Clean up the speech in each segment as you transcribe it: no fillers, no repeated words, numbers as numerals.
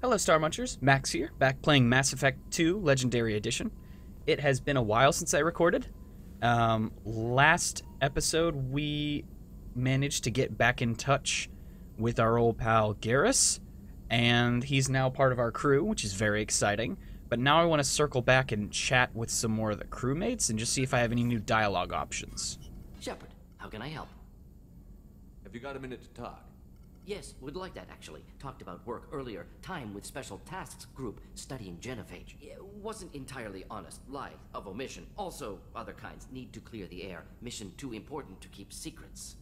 Hello, StarMunchers. Max here, back playing Mass Effect 2 Legendary Edition. It has been a while since I recorded. Last episode, we managed to get back in touch with our old pal Garrus, and he's now part of our crew, which is very exciting. But now I want to circle back and chat with some more of the crewmates and just see if I have any new dialogue options. Shepard, how can I help? Have you got a minute to talk? Yes, would like that actually. Talked about work earlier. Time with Special Tasks Group studying genophage. Wasn't entirely honest. Lie of omission. Also, other kinds. Need to clear the air. Mission too important to keep secrets.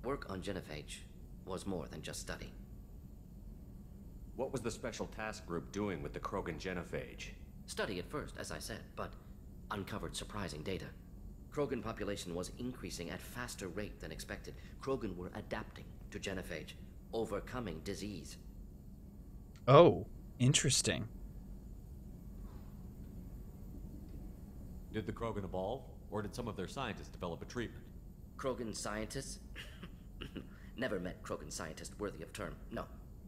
Work on genophage was more than just study. What was the Special Task Group doing with the Krogan genophage? Study at first, as I said, but uncovered surprising data. Krogan population was increasing at faster rate than expected. Krogan were adapting to genophage, overcoming disease. Oh, interesting. Did the Krogan evolve, or did some of their scientists develop a treatment? Krogan scientists? Never met Krogan scientist worthy of term. No.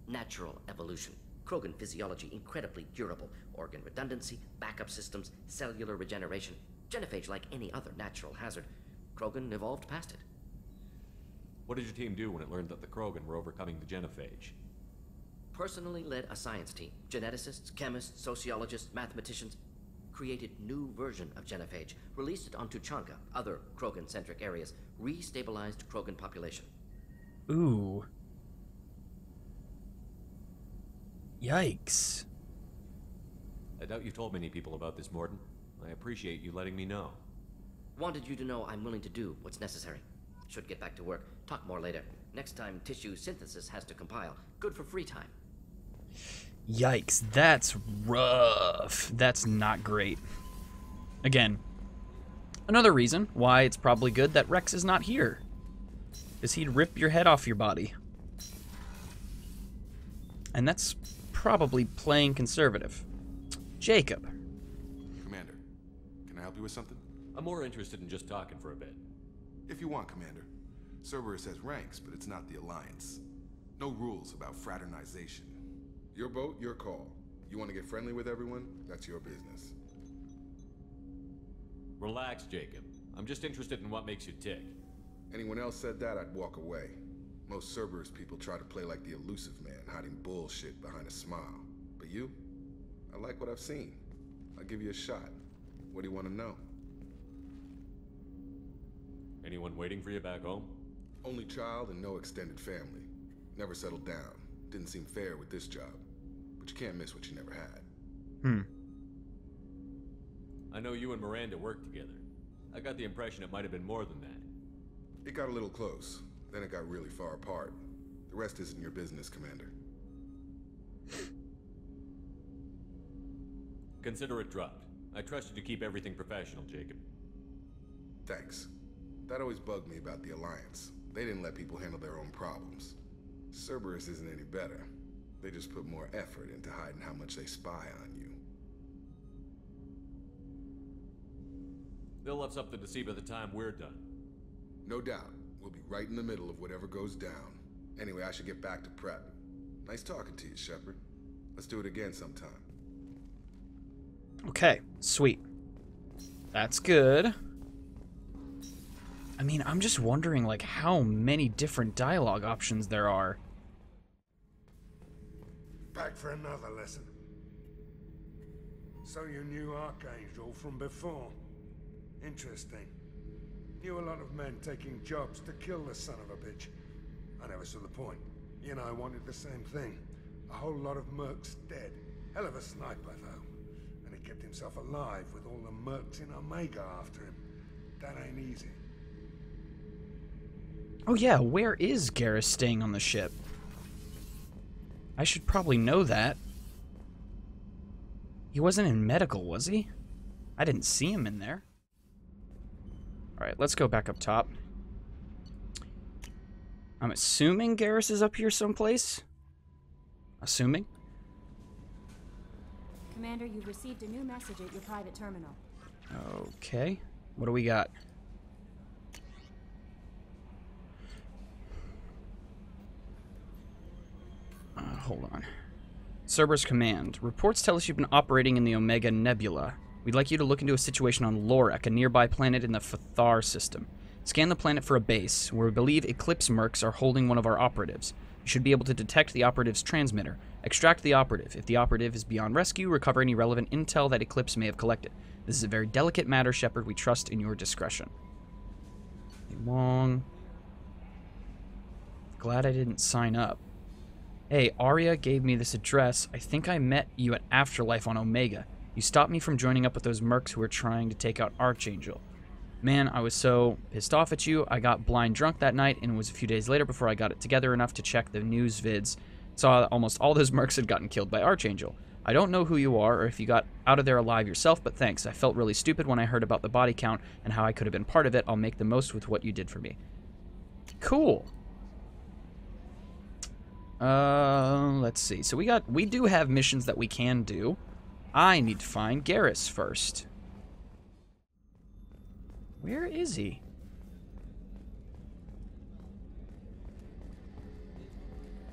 Natural evolution. Krogan physiology incredibly durable. Organ redundancy, backup systems, cellular regeneration. Genophage like any other natural hazard. Krogan evolved past it. What did your team do when it learned that the Krogan were overcoming the genophage? Personally led a science team. Geneticists, chemists, sociologists, mathematicians. Created new version of genophage. Released it onto Chanka, other Krogan-centric areas. Restabilized Krogan population. Ooh. Yikes. I doubt you've told many people about this, Morden. I appreciate you letting me know. Wanted you to know I'm willing to do what's necessary. Should get back to work. Talk more later. Next time tissue synthesis has to compile. Good for free time. Yikes, that's rough. That's not great. Again, another reason why it's probably good that Rex is not here. Is he'd rip your head off your body. And that's probably playing conservative. Jacob. Commander, can I help you with something? I'm more interested in just talking for a bit. If you want, Commander. Cerberus has ranks, but it's not the Alliance. No rules about fraternization. Your boat, your call. You want to get friendly with everyone? That's your business. Relax, Jacob. I'm just interested in what makes you tick. Anyone else said that, I'd walk away. Most Cerberus people try to play like the elusive man, hiding bullshit behind a smile. But you? I like what I've seen. I'll give you a shot. What do you want to know? Anyone waiting for you back home? Only child and no extended family. Never settled down. Didn't seem fair with this job. But you can't miss what you never had. I know you and Miranda worked together. I got the impression it might have been more than that. It got a little close. Then it got really far apart. The rest isn't your business, Commander. Consider it dropped. I trust you to keep everything professional, Jacob. Thanks. That always bugged me about the Alliance. They didn't let people handle their own problems. Cerberus isn't any better. They just put more effort into hiding how much they spy on you. They'll have something to see by the time we're done. No doubt. We'll be right in the middle of whatever goes down. Anyway, I should get back to prep. Nice talking to you, Shepard. Let's do it again sometime. Okay, sweet. That's good. I mean, I'm just wondering, like, how many different dialogue options there are. Back for another lesson. So you knew Archangel from before. Interesting. Knew a lot of men taking jobs to kill the son of a bitch. I never saw the point. You and I wanted the same thing. A whole lot of mercs dead. Hell of a sniper, though. And he kept himself alive with all the mercs in Omega after him. That ain't easy. Oh yeah, where is Garrus staying on the ship? I should probably know that. He wasn't in medical, was he? I didn't see him in there. Alright, let's go back up top. I'm assuming Garrus is up here someplace. Assuming. Commander, you've received a new message at your private terminal. Okay. What do we got? Hold on. Cerberus Command. Reports tell us you've been operating in the Omega Nebula. We'd like you to look into a situation on Lorek, a nearby planet in the Fathar system. Scan the planet for a base, where we believe Eclipse Mercs are holding one of our operatives. You should be able to detect the operative's transmitter. Extract the operative. If the operative is beyond rescue, recover any relevant intel that Eclipse may have collected. This is a very delicate matter, Shepard. We trust in your discretion. Wong. Glad I didn't sign up. Hey, Arya gave me this address. I think I met you at Afterlife on Omega. You stopped me from joining up with those mercs who were trying to take out Archangel. Man, I was so pissed off at you. I got blind drunk that night, and it was a few days later before I got it together enough to check the news vids. Saw that almost all those mercs had gotten killed by Archangel. I don't know who you are or if you got out of there alive yourself, but thanks. I felt really stupid when I heard about the body count and how I could have been part of it. I'll make the most with what you did for me. Cool. Let's see. So we do have missions that we can do. I need to find Garrus first. Where is he?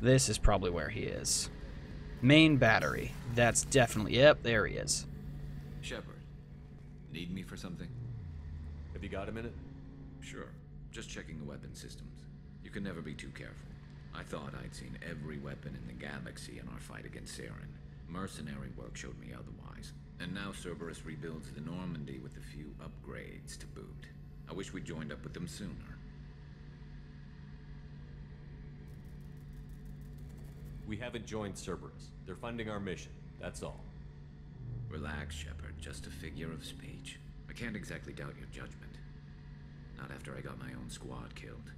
This is probably where he is. Main battery. That's definitely... Yep, there he is. Shepard, need me for something? Have you got a minute? Sure. Just checking the weapon systems. You can never be too careful. I thought I'd seen every weapon in the galaxy in our fight against Saren. Mercenary work showed me otherwise. And now Cerberus rebuilds the Normandy with a few upgrades to boot. I wish we'd joined up with them sooner. We haven't joined Cerberus. They're funding our mission, that's all. Relax, Shepard. Just a figure of speech. I can't exactly doubt your judgment. Not after I got my own squad killed.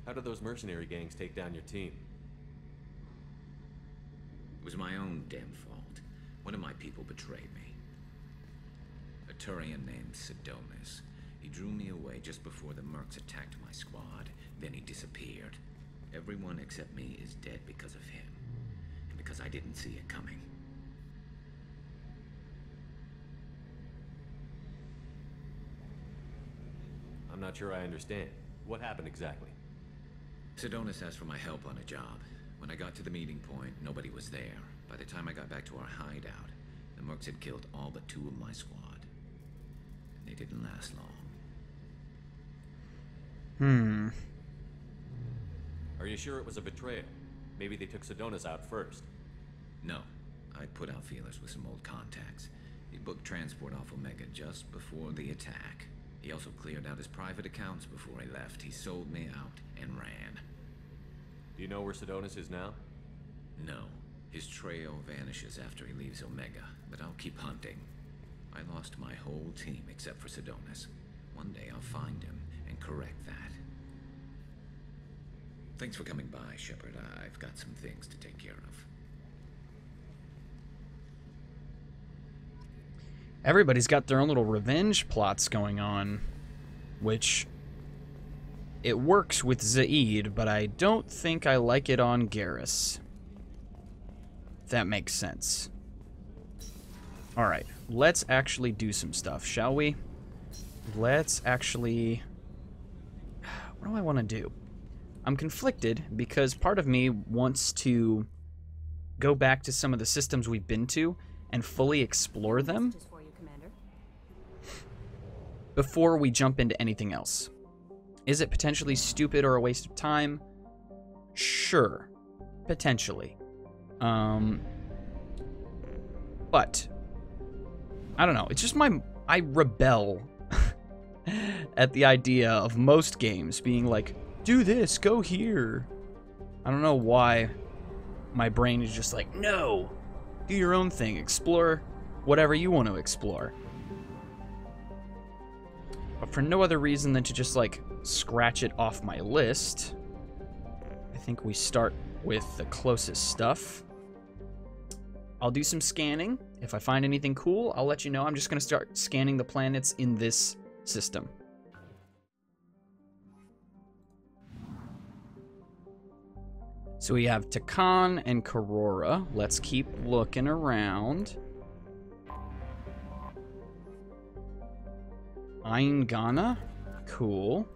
How did those mercenary gangs take down your team? It was my own damn fault. One of my people betrayed me. A Turian named Sidonis. He drew me away just before the mercs attacked my squad. Then he disappeared. Everyone except me is dead because of him. And because I didn't see it coming. I'm not sure I understand. What happened exactly? Sidonis asked for my help on a job. When I got to the meeting point, nobody was there. By the time I got back to our hideout, the mercs had killed all but 2 of my squad. And they didn't last long. Are you sure it was a betrayal? Maybe they took Sidonis out first. No. I put out feelers with some old contacts. He booked transport off Omega just before the attack. He also cleared out his private accounts before he left. He sold me out and ran. Do you know where Sidonis is now? No. His trail vanishes after he leaves Omega, but I'll keep hunting. I lost my whole team except for Sidonis. One day I'll find him and correct that. Thanks for coming by, Shepard. I've got some things to take care of. Everybody's got their own little revenge plots going on, which it works with Zaid, but I don't think I like it on Garrus. If that makes sense. Alright, let's actually do some stuff, shall we? Let's actually... What do I want to do? I'm conflicted because part of me wants to go back to some of the systems we've been to and fully explore them before we jump into anything else. Is it potentially stupid or a waste of time? Sure. Potentially. But I don't know. It's just I rebel at the idea of most games being like, do this, go here. I don't know why my brain is just like, no, do your own thing, explore whatever you want to explore. But for no other reason than to just like scratch it off my list, I think we start with the closest stuff. I'll do some scanning. If I find anything cool, I'll let you know. I'm just going to start scanning the planets in this system. So we have Takan and Karora. Let's keep looking around. Aingana? Cool.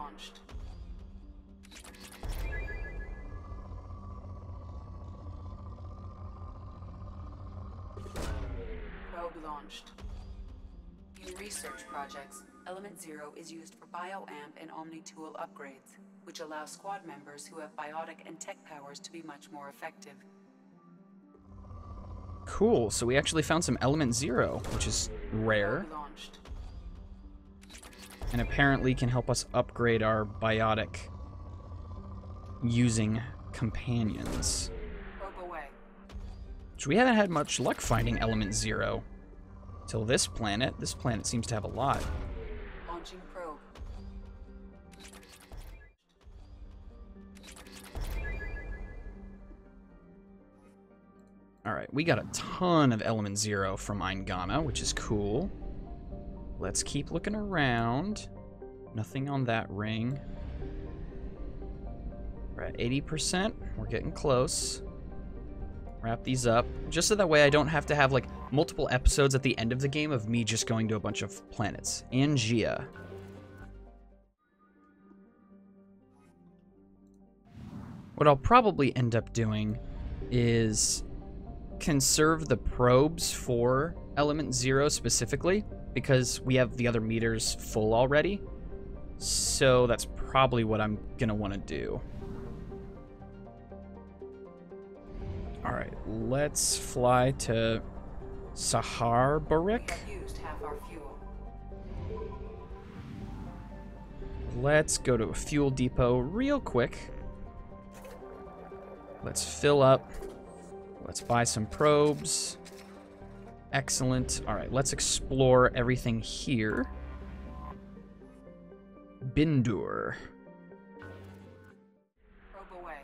launched. Probe launched. In research projects, Element Zero is used for bioamp and omni-tool upgrades, which allow squad members who have biotic and tech powers to be much more effective. Cool, so we actually found some Element Zero, which is rare. Probe launched. And apparently can help us upgrade our biotic using companions. Probe away. So we haven't had much luck finding Element Zero till this planet. This planet seems to have a lot. Launching probe. Alright, we got a ton of Element Zero from Eingana, which is cool. Let's keep looking around. Nothing on that ring. We're at 80%. We're getting close. Wrap these up. Just so that way I don't have to have, like, multiple episodes at the end of the game of me just going to a bunch of planets. Angia. What I'll probably end up doing is conserve the probes for Element Zero specifically, because we have the other meters full already. So that's probably what I'm gonna want to do. Alright, let's fly to Sahar We Barik. have used half our fuel. Let's go to a fuel depot real quick. Let's fill up. Let's buy some probes. Excellent. Alright, let's explore everything here. Bindur. Probe away.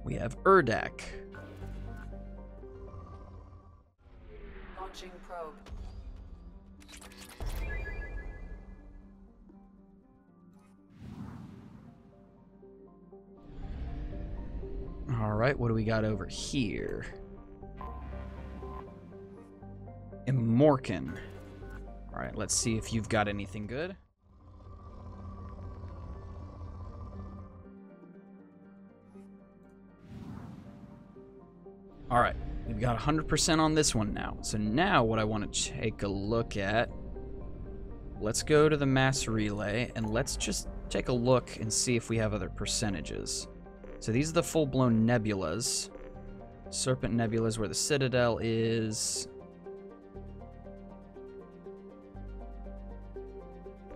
We have Urdak. Launching probe. Alright, what do we got over here? Immorcan. Alright, let's see if you've got anything good. Alright, we've got 100% on this one now. So now what I want to take a look at, let's go to the mass relay and let's just take a look and see if we have other percentages. So these are the full-blown nebulas. Serpent Nebula is where the Citadel is.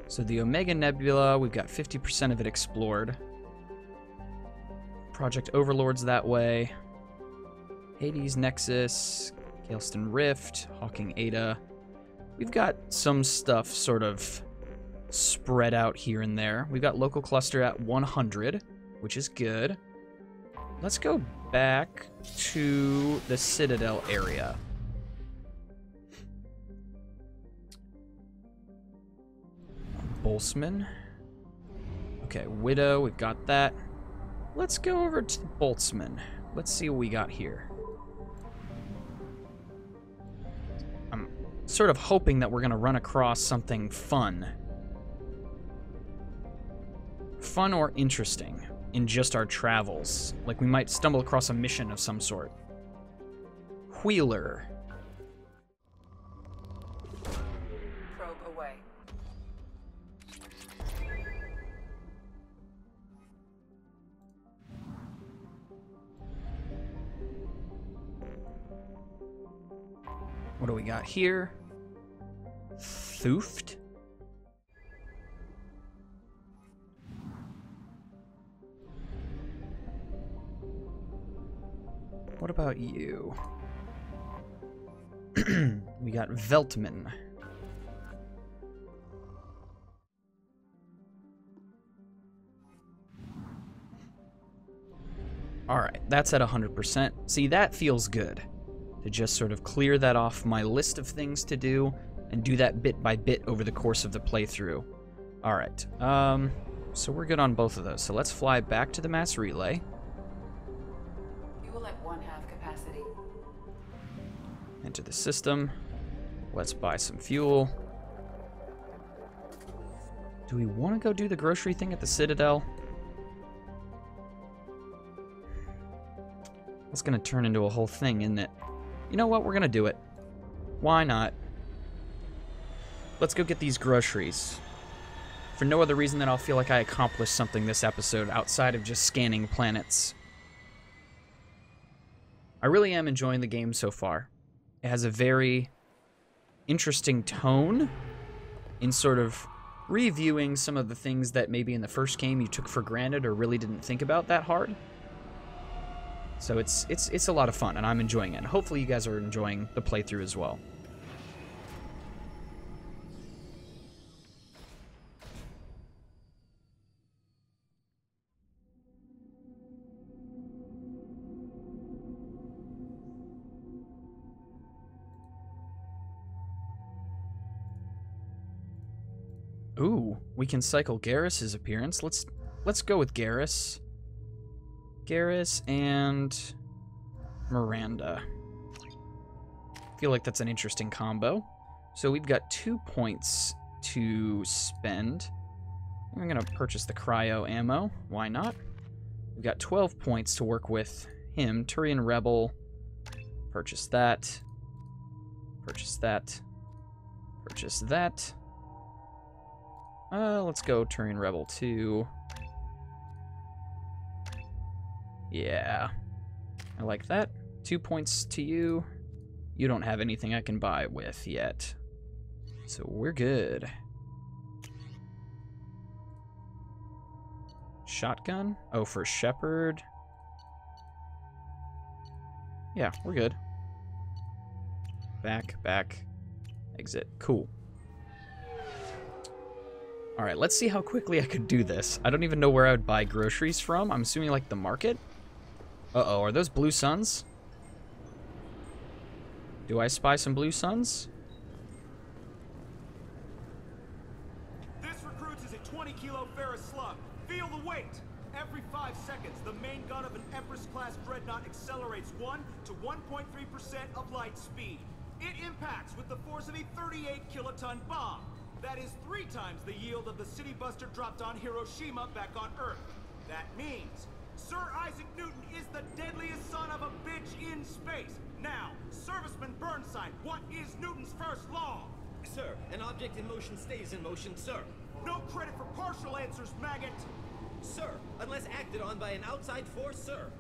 So the Omega Nebula, we've got 50% of it explored. Project Overlord's that way. Hades Nexus, Galeston Rift, Hawking Ada. We've got some stuff sort of spread out here and there. We've got local cluster at 100, which is good. Let's go back to the Citadel area. Boltzmann. Okay, Widow, we've got that. Let's go over to Boltzmann. Let's see what we got here. I'm sort of hoping that we're going to run across something fun. Fun or interesting in just our travels. Like we might stumble across a mission of some sort. Wheeler. Probe away. What do we got here? Thuft. What about you? We got Veltman. Alright, that's at 100%. See, that feels good. To just sort of clear that off my list of things to do, and do that bit by bit over the course of the playthrough. Alright, So we're good on both of those. So let's fly back to the mass relay. Fuel at 1/2 capacity. Enter the system. Let's buy some fuel. Do we want to go do the grocery thing at the Citadel? It's going to turn into a whole thing, isn't it? You know what? We're going to do it. Why not? Let's go get these groceries. For no other reason than I'll feel like I accomplished something this episode outside of just scanning planets. I really am enjoying the game so far. It has a very interesting tone in sort of reviewing some of the things that maybe in the first game you took for granted or really didn't think about that hard. So it's a lot of fun, and I'm enjoying it. And hopefully you guys are enjoying the playthrough as well. Ooh, we can cycle Garrus's appearance. Let's go with Garrus. Garrus and Miranda. Feel like that's an interesting combo. So we've got 2 points to spend. I'm gonna purchase the cryo ammo. Why not? We've got 12 points to work with him. Turian Rebel. Purchase that. Purchase that. Purchase that. Let's go Turian Rebel 2. Yeah. I like that. 2 points to you. You don't have anything I can buy with yet. So we're good. Shotgun? Oh, for Shepard. Yeah, we're good. Back, exit. Cool. Alright, let's see how quickly I could do this. I don't even know where I would buy groceries from. I'm assuming like the market? Uh-oh, are those blue suns? Do I spy some blue suns? This recruits is a 20-kilo ferrous slug. Feel the weight. Every 5 seconds, the main gun of an Empress-class dreadnought accelerates 1 to 1.3% of light speed. It impacts with the force of a 38-kiloton bomb. That is 3 times the yield of the city buster dropped on Hiroshima back on Earth. That means Sir Isaac Newton is the deadliest son of a bitch in space. Now, Serviceman Burnside, what is Newton's first law? Sir, an object in motion stays in motion, sir. No credit for partial answers, maggot. Sir, unless acted on by an outside force, sir.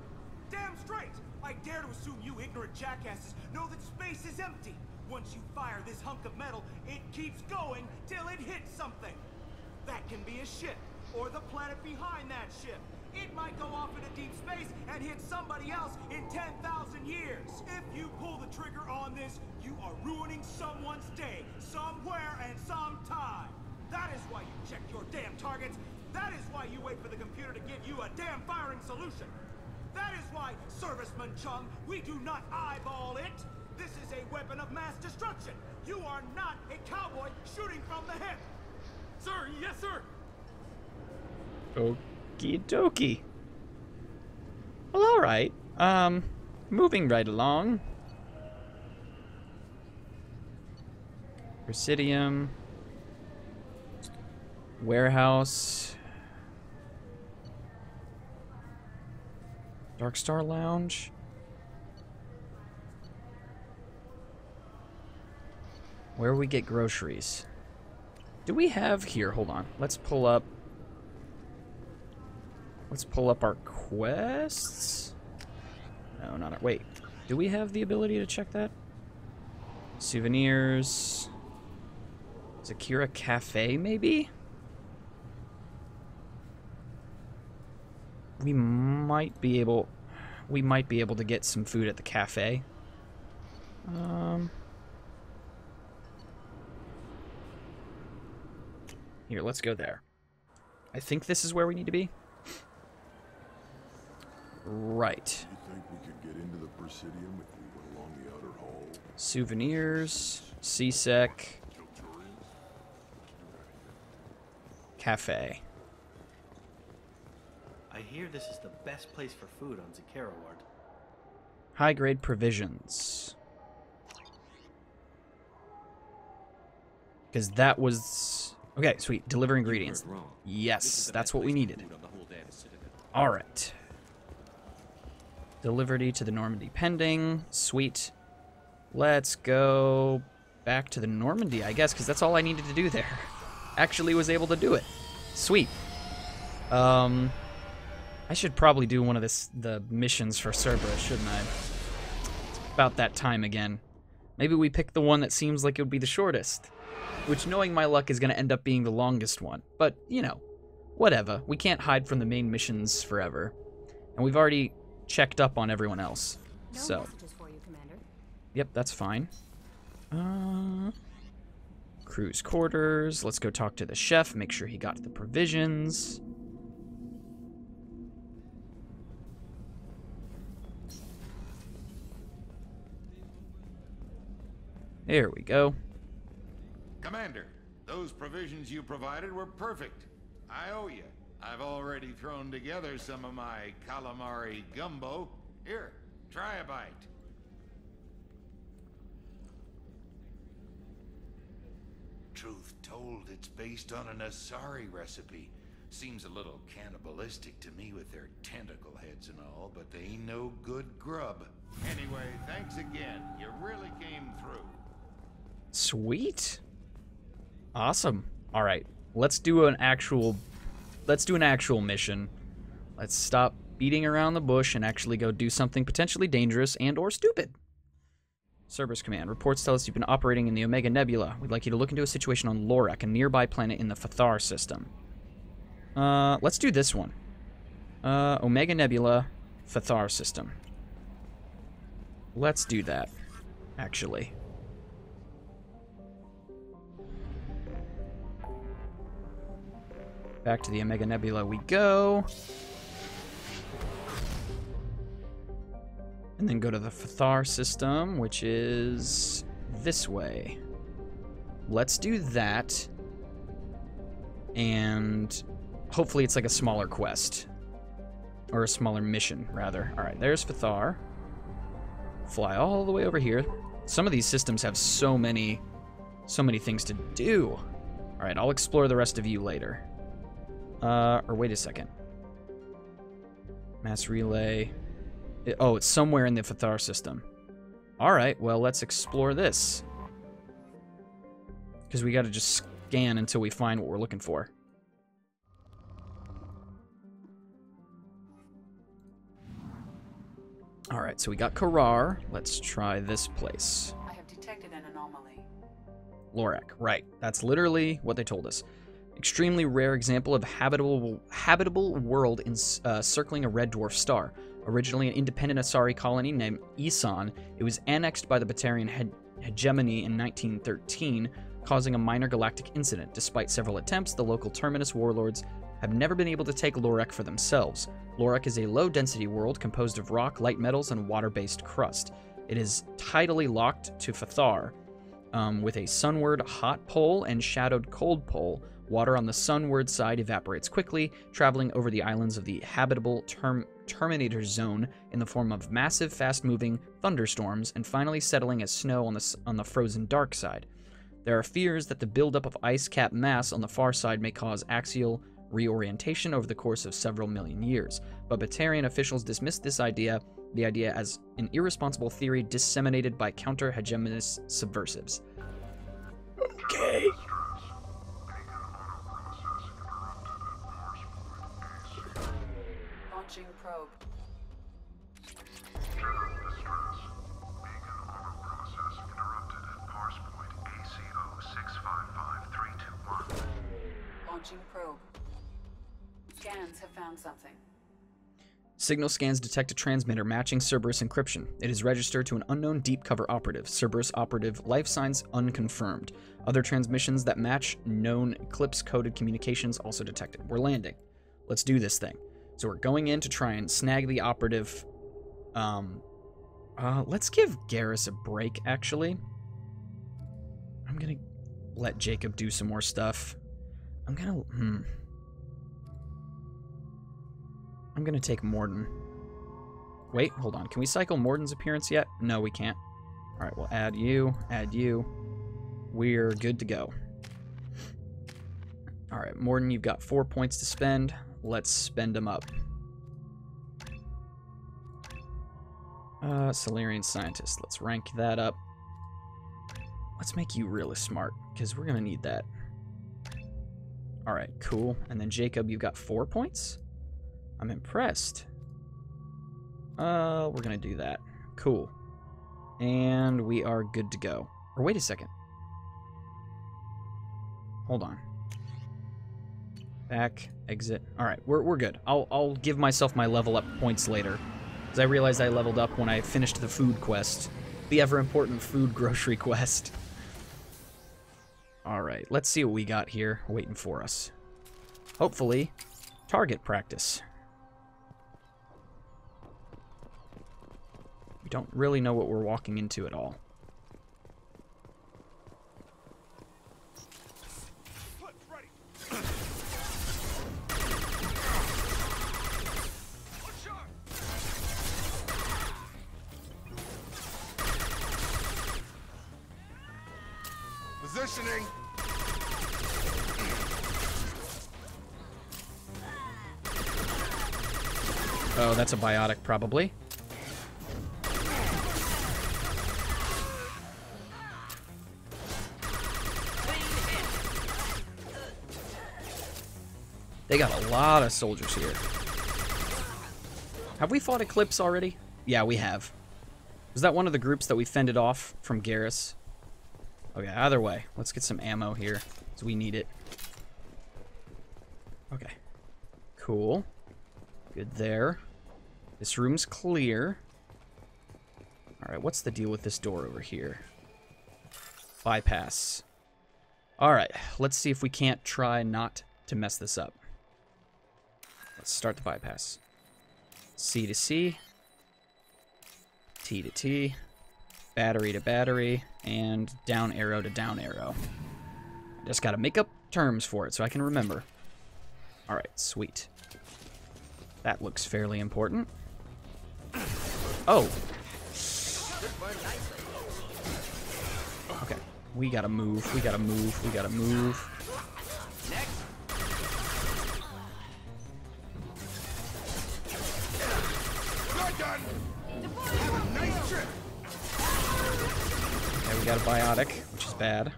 Damn straight! I dare to assume you ignorant jackasses know that space is empty. Once you fire this hunk of metal, it keeps going till it hits something. That can be a ship, or the planet behind that ship. It might go off into deep space and hit somebody else in 10,000 years. If you pull the trigger on this, you are ruining someone's day, somewhere and sometime. That is why you check your damn targets. That is why you wait for the computer to give you a damn firing solution. That is why, Serviceman Chung, we do not eyeball it. This is a weapon of mass destruction. You are not a cowboy shooting from the hip. Sir, yes, sir. Okie dokie. Well, alright. Moving right along. Presidium. Warehouse. Dark Star Lounge. Where we get groceries. Do we have here? Hold on. Let's pull up our quests. No, not our, wait. Do we have the ability to check that? Souvenirs. Zakira Cafe, maybe? We might be able to get some food at the cafe. Here, let's go there. I think this is where we need to be. Right. You think we could get into the Presidium if we went along the outer hall? Souvenirs, CSEC, cafe. I hear this is the best place for food on Zakera Ward. High-grade provisions. Because that was... Okay, sweet. Deliver ingredients. Yes, that's what we needed. Alright. Delivery to the Normandy pending. Sweet. Let's go back to the Normandy, I guess, because that's all I needed to do there. Actually was able to do it. Sweet. I should probably do one of the missions for Cerberus, shouldn't I? It's about that time again. Maybe we pick the one that seems like it would be the shortest. Which, knowing my luck, is going to end up being the longest one. But, you know, whatever. We can't hide from the main missions forever. And we've already checked up on everyone else. No messages for you, Commander. Yep, that's fine. Crew's quarters. Let's go talk to the chef, make sure he got the provisions. There we go. Commander, those provisions you provided were perfect. I owe you. I've already thrown together some of my calamari gumbo. Here, try a bite. Truth told, it's based on an Asari recipe. Seems a little cannibalistic to me with their tentacle heads and all, but they ain't no good grub. Anyway, thanks again. You really came through. Sweet. Awesome. All right, let's do an actual mission. Let's stop beating around the bush and actually go do something potentially dangerous and or stupid. Cerberus Command. Reports tell us you've been operating in the Omega Nebula. We'd like you to look into a situation on Lorak, a nearby planet in the Fathar system. Let's do this one. Omega Nebula, Fathar system. Let's do that, actually. Back to the Omega Nebula we go. And then go to the Fathar system, which is this way. Let's do that. And hopefully it's like a smaller quest. Or a smaller mission, rather. Alright, there's Fathar. Fly all the way over here. Some of these systems have so many things to do. Alright, I'll explore the rest of you later. Or wait a second. Mass relay. Oh, it's somewhere in the Fathar system. Alright, well, let's explore this. Because we gotta just scan until we find what we're looking for. Alright, so we got Karar. Let's try this place. I have detected an anomaly. Lorak, right. That's literally what they told us. Extremely rare example of habitable world circling a red dwarf star. Originally an independent Asari colony named Isan, it was annexed by the Batarian hegemony in 1913, causing a minor galactic incident. Despite several attempts, the local Terminus warlords have never been able to take Lorak for themselves. Lorak is a low-density world composed of rock, light metals, and water-based crust. It is tidally locked to Fathar, with a sunward hot pole and shadowed cold pole. Water on the sunward side evaporates quickly, traveling over the islands of the habitable Terminator Zone in the form of massive, fast-moving thunderstorms, and finally settling as snow on the frozen dark side. There are fears that the buildup of ice-capped mass on the far side may cause axial reorientation over the course of several million years, but Batarian officials dismissed the idea as an irresponsible theory disseminated by counter-hegemonist subversives. Okay. Launching probe. Launching probe. Scans have found something. Signal scans detect a transmitter matching Cerberus encryption. It is registered to an unknown deep cover operative. Cerberus operative life signs unconfirmed. Other transmissions that match known Eclipse-coded communications also detected. We're landing. Let's do this thing. So we're going in to try and snag the operative. Let's give Garrus a break, actually. I'm gonna let Jacob do some more stuff. I'm I'm going to take Morden. Wait, hold on. Can we cycle Morden's appearance yet? No, we can't. All right, we'll add you, add you. We're good to go. All right, Morden, you've got 4 points to spend. Let's spend them up. Solarian Scientist. Let's rank that up. Let's make you really smart, because we're going to need that. All right, cool. And then Jacob, you've got 4 points? I'm impressed. We're going to do that. Cool. And we are good to go. Or wait a second. Hold on. Back, exit. All right, we're good. I'll give myself my level up points later, because I realized I leveled up when I finished the food quest, the ever important food grocery quest. All right, let's see what we got here waiting for us. Hopefully, target practice. We don't really know what we're walking into at all. Positioning. Oh, that's a biotic, probably. They got a lot of soldiers here. Have we fought Eclipse already? Yeah, we have. Was that one of the groups that we fended off from Garrus? Okay, either way, let's get some ammo here, because we need it. Okay. Cool. Good there. This room's clear. Alright, what's the deal with this door over here? Bypass. Alright, let's see if we can't try not to mess this up. Let's start the bypass. C to C. T to T. Battery to battery. And down arrow to down arrow. Just gotta make up terms for it so I can remember. Alright, sweet. That looks fairly important. Oh! Okay, we gotta move, we gotta move, we gotta move. Okay, we got a biotic, which is bad.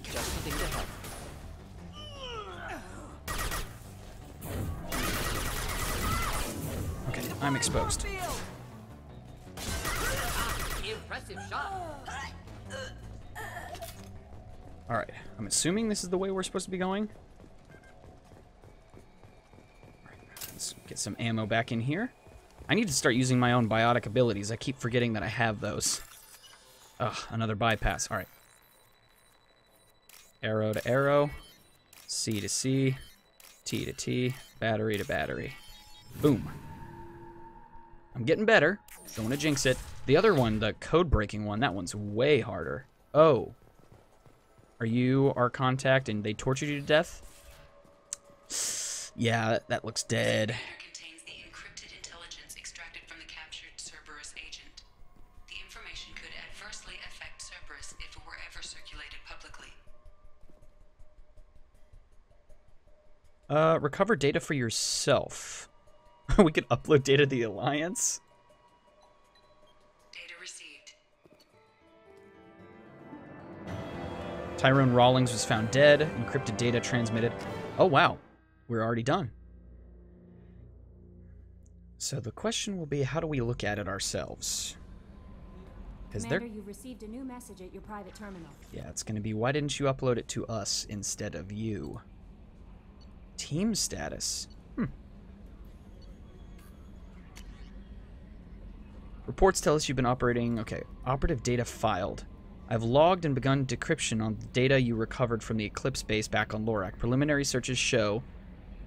Just something to help. Okay, I'm exposed. Impressive shot. Alright, I'm assuming this is the way we're supposed to be going. Alright, let's get some ammo back in here. I need to start using my own biotic abilities. I keep forgetting that I have those. Ugh, another bypass. Alright. Arrow to arrow. C to C. T to T. Battery to battery. Boom. I'm getting better. Don't want to jinx it. The other one, the code-breaking one, that one's way harder. Oh. Are you our contact and they tortured you to death? Yeah, that looks dead. Contains the encrypted intelligence extracted from the captured Cerberus agent. The information could adversely affect Cerberus if it were ever circulated publicly. Recover data for yourself. We could upload data to the Alliance? Data received. Tyrone Rawlings was found dead. Encrypted data transmitted. Oh, wow. We're already done. So the question will be, how do we look at it ourselves? Commander, you've received a new message at your private terminal. Yeah, it's going to be, why didn't you upload it to us instead of you? Team status. Reports tell us you've been operating... Okay, operative data filed. I've logged and begun decryption on the data you recovered from the Eclipse base back on Lorak. Preliminary searches show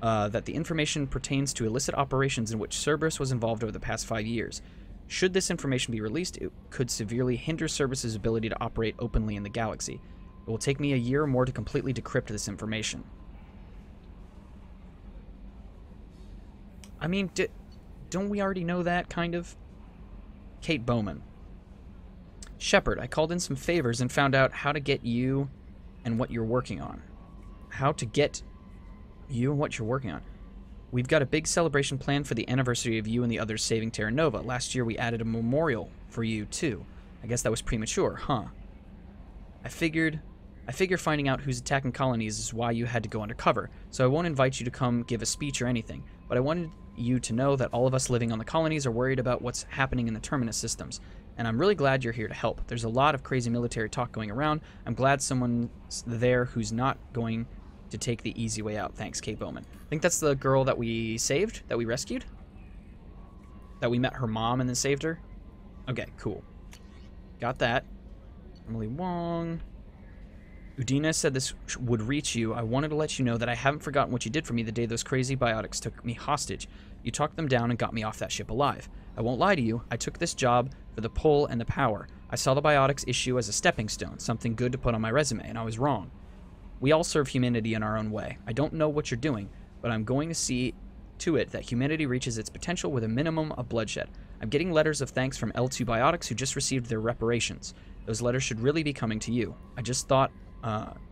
that the information pertains to illicit operations in which Cerberus was involved over the past 5 years. Should this information be released, it could severely hinder Cerberus's ability to operate openly in the galaxy. It will take me a year or more to completely decrypt this information. I mean, don't we already know that, kind of? Kate Bowman. Shepard, I called in some favors and found out how to get you and what you're working on. How to get you and what you're working on. We've got a big celebration planned for the anniversary of you and the others saving Terra Nova. Last year we added a memorial for you, too. I guess that was premature, huh? I figure finding out who's attacking colonies is why you had to go undercover, so I won't invite you to come give a speech or anything, but I wanted you to know that all of us living on the colonies are worried about what's happening in the Terminus systems, and I'm really glad you're here to help. There's a lot of crazy military talk going around. I'm glad someone's there who's not going to take the easy way out. Thanks, Kate Bowman. I think that's the girl that we saved, that we rescued? That we met her mom and then saved her? Okay, cool. Got that. Emily Wong. Udina said this would reach you. I wanted to let you know that I haven't forgotten what you did for me the day those crazy biotics took me hostage. You talked them down and got me off that ship alive. I won't lie to you, I took this job for the pull and the power. I saw the biotics issue as a stepping stone, something good to put on my resume, and I was wrong. We all serve humanity in our own way. I don't know what you're doing, but I'm going to see to it that humanity reaches its potential with a minimum of bloodshed. I'm getting letters of thanks from L2 Biotics who just received their reparations. Those letters should really be coming to you. I just thought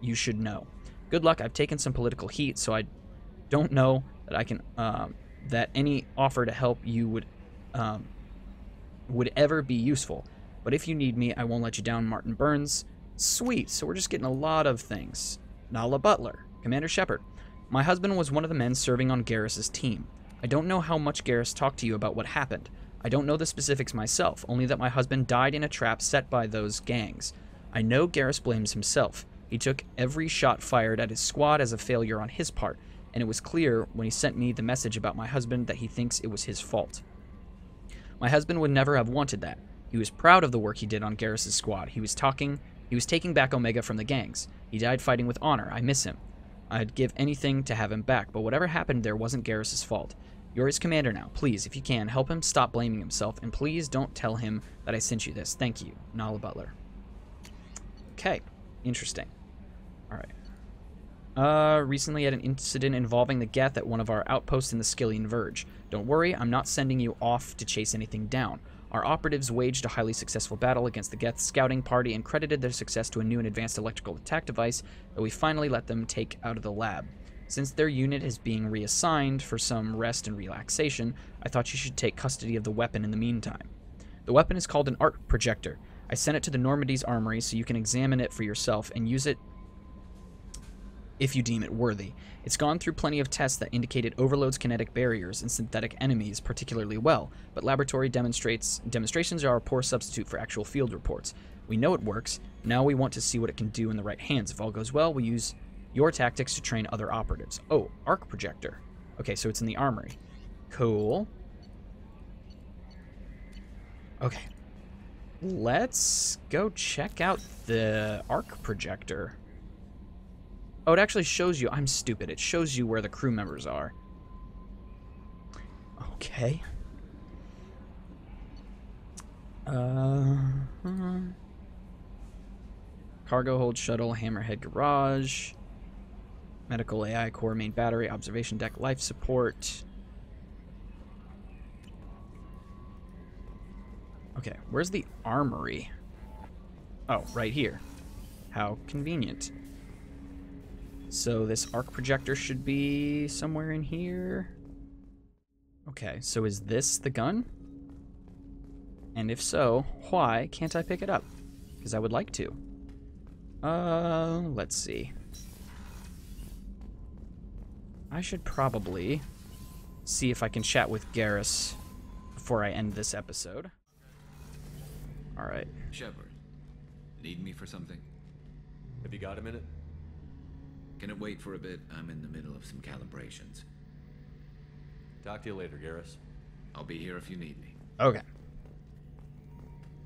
you should know. Good luck. I've taken some political heat, so I don't know that I can that any offer to help you would ever be useful. But if you need me, I won't let you down. Martin Burns. Sweet. So we're just getting a lot of things. Nala Butler. Commander Shepard. My husband was one of the men serving on Garrus's team. I don't know how much Garrus talked to you about what happened. I don't know the specifics myself, only that my husband died in a trap set by those gangs. I know Garrus blames himself. He took every shot fired at his squad as a failure on his part, and it was clear when he sent me the message about my husband that he thinks it was his fault. My husband would never have wanted that. He was proud of the work he did on Garrus's squad. He was taking back Omega from the gangs. He died fighting with honor. I miss him. I'd give anything to have him back, but whatever happened there wasn't Garrus's fault. You're his commander now. Please, if you can, help him stop blaming himself, and please don't tell him that I sent you this. Thank you. Nala Butler. Okay. Interesting. Alright. Recently had an incident involving the Geth at one of our outposts in the Skillian Verge. Don't worry, I'm not sending you off to chase anything down. Our operatives waged a highly successful battle against the Geth scouting party and credited their success to a new and advanced electrical attack device that we finally let them take out of the lab. Since their unit is being reassigned for some rest and relaxation, I thought you should take custody of the weapon in the meantime. The weapon is called an arc projector. I sent it to the Normandy's armory so you can examine it for yourself and use it if you deem it worthy. It's gone through plenty of tests that indicate it overloads kinetic barriers and synthetic enemies particularly well, but laboratory demonstrations are a poor substitute for actual field reports. We know it works. Now we want to see what it can do in the right hands. If all goes well, we'll use your tactics to train other operatives. Oh, arc projector. Okay, so it's in the armory. Cool. Okay. Let's go check out the arc projector. Oh, it actually shows you. I'm stupid. It shows you where the crew members are. Okay. Cargo hold shuttle, hammerhead garage, medical AI core, main battery, observation deck, life support. Okay, where's the armory? Oh, right here. How convenient. So this arc projector should be somewhere in here. Okay, so is this the gun? And if so, why can't I pick it up? Because I would like to. Let's see. I should probably see if I can chat with Garrus before I end this episode. Alright. Shepard, need me for something? Have you got a minute? Can it wait for a bit? I'm in the middle of some calibrations. Talk to you later, Garrus. I'll be here if you need me. Okay.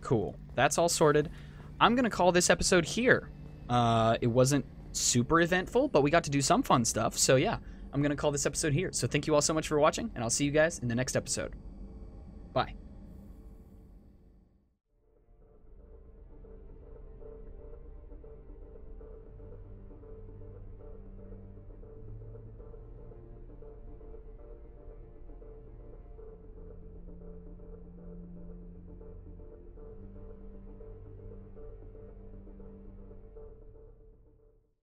Cool. That's all sorted. I'm going to call this episode here. It wasn't super eventful, but we got to do some fun stuff. So yeah, I'm going to call this episode here. So thank you all so much for watching, and I'll see you guys in the next episode.